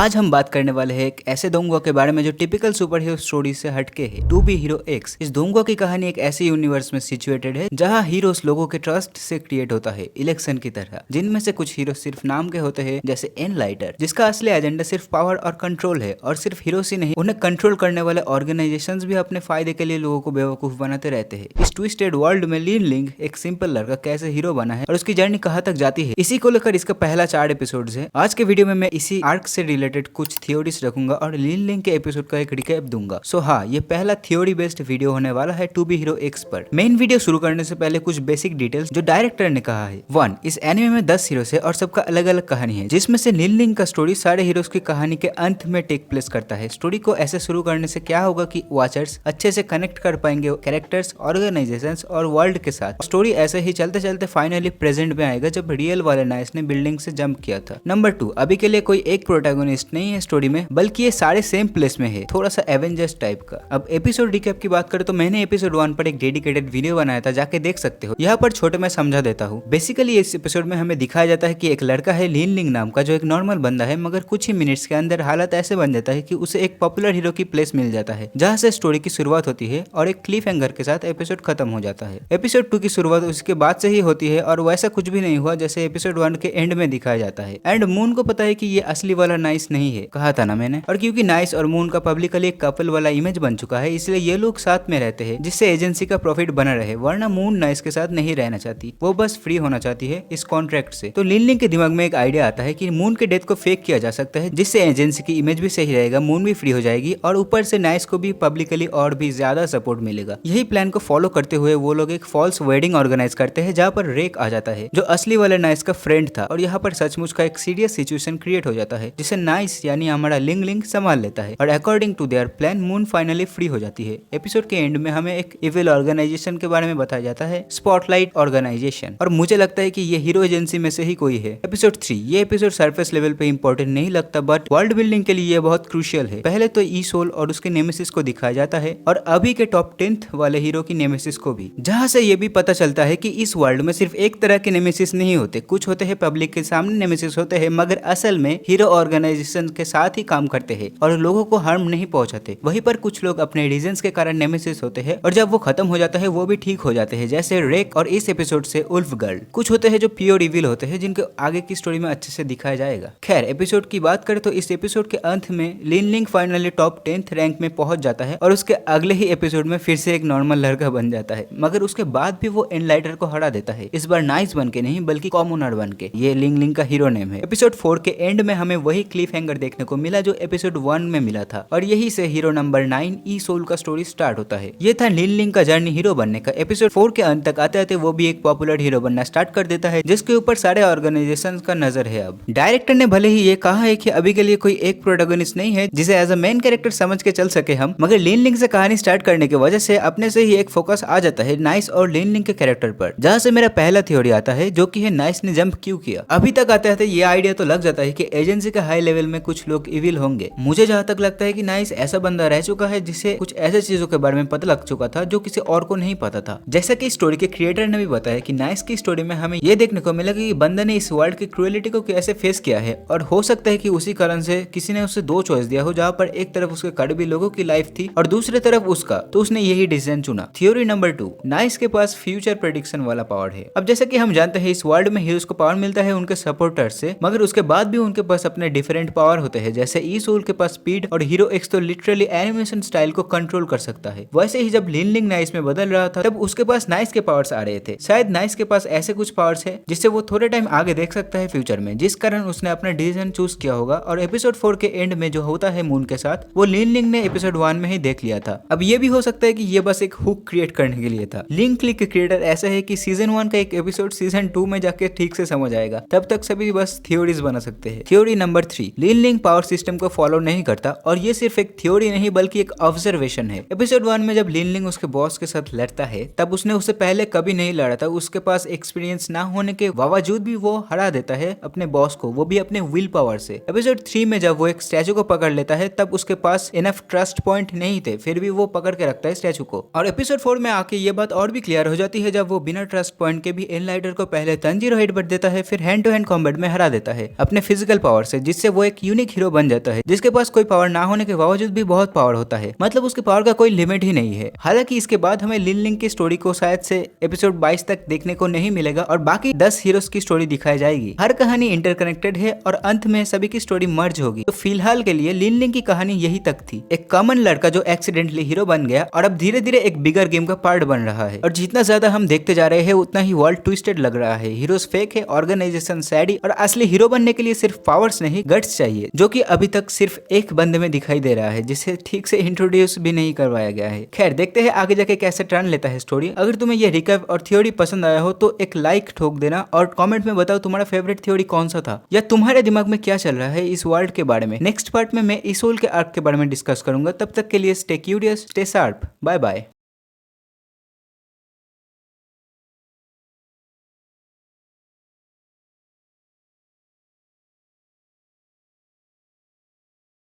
आज हम बात करने वाले हैं एक ऐसे दोंगुआ के बारे में जो टिपिकल सुपर हीरो स्टोरी से हटके है, टू बी हीरो एक्स। इस दोंगुआ की कहानी एक ऐसे यूनिवर्स में सिचुएटेड है जहां हीरोज लोगों के ट्रस्ट से क्रिएट होता है, इलेक्शन की तरह, जिनमें से कुछ हीरो सिर्फ नाम के होते हैं, जैसे एनलाइटर, जिसका असली एजेंडा सिर्फ पावर और कंट्रोल है। और सिर्फ हीरोज ही नहीं, उन्हें कंट्रोल करने वाले ऑर्गेनाइजेशंस भी अपने फायदे के लिए लोगों को बेवकूफ बनाते रहते हैं। इस ट्विस्टेड वर्ल्ड में लिन लिंग, एक सिंपल लड़का, कैसे हीरो बना है और उसकी जर्नी कहां तक जाती है, इसी को लेकर इसका पहला 4 एपिसोड्स है। आज के वीडियो में मैं इसी आर्क से रिलेटेड कुछ थ्योरीज रखूंगा और लिन लिंग के एपिसोड का एक रिकैप दूंगा। सो हाँ, ये पहला थ्योरी बेस्ड वीडियो होने वाला है टू बी हीरो एक्स पर। मेन वीडियो शुरू करने से पहले कुछ बेसिक डिटेल्स जो डायरेक्टर ने कहा है। 1. इस एनिमे में 10 हीरोज है और सबका अलग अलग कहानी है, जिसमें से लिन लिंग का स्टोरी सारे हीरोज की कहानी के अंत में टेक प्लेस करता है। स्टोरी को ऐसे शुरू करने से क्या होगा कि वॉचर्स अच्छे से कनेक्ट कर पाएंगे कैरेक्टर्स, ऑर्गेनाइजेशंस और वर्ल्ड के साथ। स्टोरी ऐसे ही चलते चलते फाइनली प्रेजेंट में आएगा जब रियल वाले नाइस ने बिल्डिंग से जंप किया था। नंबर 2, अभी के लिए कोई एक प्रोटैगनिस्ट नहीं है स्टोरी में, बल्कि ये सारे सेम प्लेस में है, थोड़ा सा एवेंजर्स टाइप का। अब एपिसोड रिकैप की बात करें तो मैंने एपिसोड 1 पर एक डेडिकेटेड वीडियो बनाया था, जाके देख सकते हो। यहाँ पर छोटे में समझा देता हूँ। बेसिकली इस एपिसोड में हमें दिखाया जाता है कि एक लड़का है लिन लिंग नाम का, जो एक नॉर्मल बंदा है, मगर कुछ ही मिनट्स के अंदर हालत ऐसे बन जाता है कि उसे एक पॉपुलर हीरो की प्लेस मिल जाता है, जहाँ से स्टोरी की शुरुआत होती है और एक क्लिफ हैंगर के साथ एपिसोड खत्म हो जाता है। एपिसोड 2 की शुरुआत उसके बाद से ही होती है और वैसा कुछ भी नहीं हुआ जैसे एपिसोड 1 के एंड में दिखाया जाता है। एंड मून को पता है कि ये असली वाला नाइस नहीं है, कहा था ना मैंने। और क्योंकि नाइस और मून का पब्लिकली एक कपल वाला इमेज बन चुका है, इसलिए ये लोग साथ में रहते हैं, जिससे एजेंसी का प्रॉफिट बना रहे। वरना मून नाइस के साथ नहीं रहना चाहती, वो बस फ्री होना चाहती है इस कॉन्ट्रैक्ट से। तो लिन लिंग के दिमाग में एक आइडिया आता है कि मून के डेथ को फेक किया जा सकता है, जिससे एजेंसी की इमेज भी सही रहेगा, मून भी फ्री हो जाएगी और ऊपर से नाइस को भी पब्लिकली और भी ज्यादा सपोर्ट मिलेगा। यही प्लान को फॉलो करते हुए वो लोग एक फॉल्स वेडिंग ऑर्गेनाइज करते हैं, जहाँ पर रेक आ जाता है, जो असली वाले नाइस का फ्रेंड था। और यहाँ पर सचमुच का एक सीरियस सिचुएशन क्रिएट हो जाता है, जिसे नाइस यानी हमारा लिंग लिंग संभाल लेता है। और according to their plan Moon finally free हो जाती है। एपिसोड के एंड में हमें एक इविल ऑर्गेनाइजेशन के बारे में बताया जाता है, स्पॉटलाइट ऑर्गेनाइजेशन, और मुझे लगता है कि ये हीरो एजेंसी में से ही कोई है। एपिसोड 3, ये एपिसोड सरफेस लेवल पे इंपॉर्टेंट नहीं लगता, बट वर्ल्ड बिल्डिंग के लिए ये बहुत क्रूशियल है। पहले तो ई सोल और उसके नेमेसिस को दिखाया जाता है, और अभी के टॉप 10th वाले हीरो की नेमेसिस को भी, जहाँ से ये भी पता चलता है कि इस वर्ल्ड में सिर्फ एक तरह के नेमेसिस नहीं होते, कुछ होते हैं पब्लिक के सामने नेमेसिस होते हैं, मगर असल में हीरो ऑर्गेनाइजेशन के साथ ही काम करते हैं और लोगों को हार्म नहीं पहुंचाते। वहीं पर कुछ लोग अपने रीजंस के कारण नेमेसिस होते हैं, और जब वो खत्म हो जाता है वो भी ठीक हो जाते हैं, जैसे रेक और इस एपिसोड से उल्फ गर्ल। कुछ होते हैं जो प्योर इविल होते हैं, जिनको आगे की स्टोरी में अच्छे से दिखाया जाएगा। खैर, एपिसोड की बात करें तो इस एपिसोड के अंत में लिन लिंग फाइनली टॉप 10th रैंक में पहुंच जाता है, और उसके अगले ही एपिसोड में फिर से एक नॉर्मल लड़का बन जाता है, मगर उसके बाद भी वो एनलाइटर को हरा देता है, इस बार नाइस बन के नहीं बल्कि कॉमनर बन के। ये लिंग लिंग का हीरो नेम है। एपिसोड 4 के एंड में हमें वही क्लिफ हैंगर देखने को मिला जो एपिसोड 1 में मिला था, और यही से हीरो नंबर 9 ई सोल का स्टोरी स्टार्ट होता है। ये था लिन लिंग का जर्नी हीरो बनने का। एपिसोड 4 के अंत तक आते आते वो भी एक पॉपुलर हीरो बनना स्टार्ट कर देता है, जिसके ऊपर सारे ऑर्गेनाइजेशन का नजर है। अब डायरेक्टर ने भले ही ये कहा है कि अभी के लिए कोई एक प्रोटैगनिस्ट नहीं है जिसे एज अ मेन कैरेक्टर समझ के चल सके हम, मगर लिन लिंग से कहानी स्टार्ट करने की वजह से अपने से ही एक फोकस आ जाता है नाइस और लिन लिंग के कैरेक्टर पर, जहाँ से मेरा पहला थ्योरी आता है, जो कि है नाइस ने जंप क्यों किया। अभी तक आते आते ये आइडिया तो लग जाता है कि एजेंसी के हाई लेवल में कुछ लोग इविल होंगे। मुझे जहाँ तक लगता है कि नाइस ऐसा बंदा रह चुका है जिसे कुछ ऐसे चीजों के बारे में पता लग चुका था जो किसी और को नहीं पता था। जैसा कि स्टोरी के क्रिएटर ने भी बताया कि नाइस की स्टोरी में हमें ये देखने को मिला कि बंदा ने इस वर्ल्ड की क्रूएलिटी को कैसे फेस किया है, और हो सकता है कि उसी कारण से किसी ने उसे 2 चॉइस दिया हो, जहाँ पर एक तरफ उसके कड़वी लोगों की लाइफ थी और दूसरी तरफ उसका, तो उसने यही डिसीजन चुना। थ्योरी नंबर 2, नाइस के पास फ्यूचर प्रेडिक्शन वाला पावर है। अब जैसा कि हम जानते हैं इस वर्ल्ड में हीरोज को पावर मिलता है उनके सपोर्टर्स से, मगर उसके बाद भी उनके पास अपने डिफरेंट पावर होते हैं। जैसे ई सोल के पास स्पीड और हीरो एक्स तो लिटरली एनिमेशन स्टाइल को कंट्रोल कर सकता है। वैसे ही जब लिन लिंग नाइस में बदल रहा था, तब उसके पास नाइस के पावर्स आ रहे थे। शायद नाइस के पास ऐसे कुछ पावर्स है जिससे वो थोड़े टाइम आगे देख सकता है फ्यूचर में, जिस कारण उसने अपना डिसीजन चूज किया होगा। और एपिसोड 4 के एंड में जो होता है मून के साथ, वो लिन लिंग ने एपिसोड 1 में ही देख लिया था। अब ये भी हो सकता है कि ये बस एक हुक क्रिएट करने के लिए था। लिंक क्लिक के क्रिएटर ऐसा है कि सीजन 1 का एक एपिसोड सीजन 2 में जाके ठीक से समझ आएगा, तब तक सभी बस थ्योरीज बना सकते हैं। थ्योरी नंबर 3, लिन लिंग पावर सिस्टम को फॉलो नहीं करता, और ये सिर्फ एक थ्योरी नहीं बल्कि एक ऑब्जर्वेशन है। एपिसोड 1 में जब लिन लिंग उसके बॉस के साथ लड़ता है, तब उसने उससे पहले कभी नहीं लड़ा था। उसके पास एक्सपीरियंस ना होने के बावजूद भी वो हरा देता है अपने बॉस को, वो भी अपने विल पावर से। एपिसोड 3 में जब वो एक स्टैचू को पकड़ लेता है, तब उसके पास इनफ ट्रस्ट पॉइंट नहीं थे, फिर भी वो पकड़ के रखता है स्टैचू को। और एपिसोड 4 में आके ये बात और भी क्लियर हो जाती है, जब वो बिना ट्रस्ट पॉइंट के भी एनलाइटर को पहले तंजीरो हेडबट देता है, फिर हैंड टू हैंड कॉम्बैट में हरा देता है अपने फिजिकल पावर से, जिससे वो एक यूनिक हीरो बन जाता है जिसके पास कोई पावर ना होने के बावजूद भी बहुत पावर होता है, मतलब उसके पावर का कोई लिमिट ही नहीं है। हालांकि इसके बाद हमें लिन लिंग की स्टोरी को शायद से एपिसोड 22 तक देखने को नहीं मिलेगा और बाकी 10 हीरोज की स्टोरी दिखाई जाएगी। हर कहानी इंटरकनेक्टेड है और अंत में सभी की स्टोरी मर्ज होगी। तो फिलहाल के लिए लिन लिंग की कहानी यही तक थी, एक कॉमन लड़का जो एक्सीडेंटली हीरो बन गया और अब धीरे धीरे एक बिगर गेम का पार्ट बन रहा है। और जितना ज्यादा हम देखते जा रहे हैं उतना ही वर्ल्ड ट्विस्टेड लग रहा है। हीरोज फेक है, ऑर्गेनाइजेशन सैडी, और असली हीरो बनने के लिए सिर्फ पावर्स नहीं गट्स चाहिए, जो कि अभी तक सिर्फ एक बंदे में दिखाई दे रहा है जिसे ठीक से इंट्रोड्यूस भी नहीं करवाया गया है। खैर देखते हैं आगे जाके कैसे टर्न लेता है स्टोरी। अगर तुम्हें यह रिकैप और थ्योरी पसंद आया हो तो एक लाइक ठोक देना और कमेंट में बताओ तुम्हारा फेवरेट थ्योरी कौन सा था या तुम्हारे दिमाग में क्या चल रहा है इस वर्ल्ड के बारे में। नेक्स्ट पार्ट में मैं इस होल के आर्क के बारे में डिस्कस करूंगा। तब तक के लिए stay curious, stay sharp, bye bye.